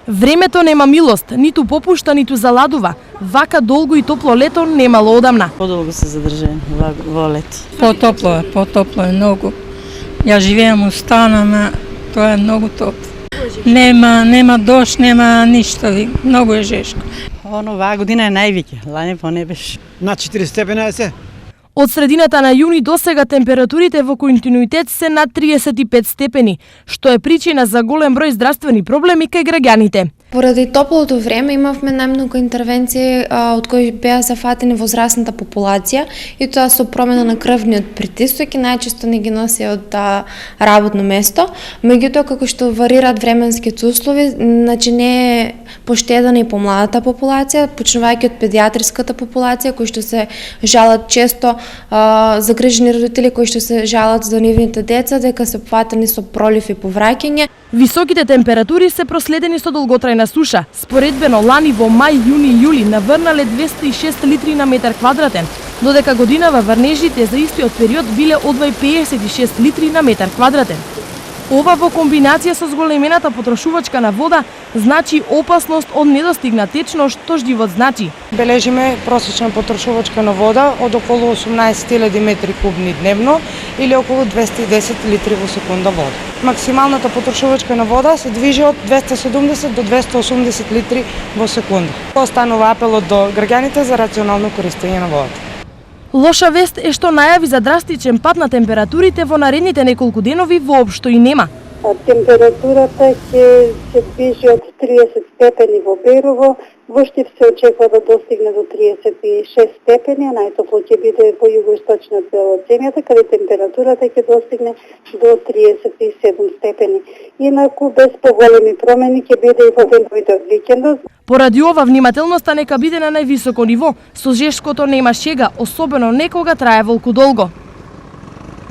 Времето нема милост, ниту попушта, ниту заладува. Вака долго и топло лето немало одамна. Подолго се задржани во лето. Потопло е многу. Ја живеам у стана, ама тоа е многу топло. Нема дожд, нема ништо, многу е жешко. Оваа година е највеќе, лане по не беше. На 40 степена е се. Од средината на јуни до сега температурите во континуитет се над 35 степени, што е причина за голем број здравствени проблеми кај граѓаните. Поради топлото време имавме најмногу интервенции од кои беа зафатени возрастната популација и тоа со промена на крвниот притисок и најчесто не ги носи од работно место. Меѓутоа, како што варираат временските услови, значи не е поштедена и помладата популација, почнувајќи од педиатриската популација кои што се жалат често загрижени родители кои што се жалат за нивните деца дека се фатени со пролив и повраќање. Високите температури се проследени со долготрајна суша. Споредбено лани во мај, јуни и јули наврнале 206 литри на метар квадратен, додека годинава врнежите за истиот период биле одвај 56 литри на метар квадратен. Ова во комбинација со зголемената потрошувачка на вода значи опасност од недостигна течност, што живот значи. Бележиме просечна потрошувачка на вода од околу 18.000 метри кубни дневно или околу 210 литри во секунда вода. Максималната потрошувачка на вода се движи од 270 до 280 литри во секунда. Останува апелот до граѓаните за рационално користење на водата. Лоша вест е што најави за драстичен пад на температурите во наредните неколку денови воопшто и нема. Температурата ќе се движи од 30 степени во Берово, во Штип се очекува да достигне до 36 степени, а најтопло ќе биде во југоисточниот дел од земјата, каде температурата ќе достигне до 37 степени. Инаку, без поголеми промени ќе биде и во деновите од викендот. Поради ова, внимателноста нека биде на највисоко ниво. Со жешкото нема шега, особено некога трае волку долго.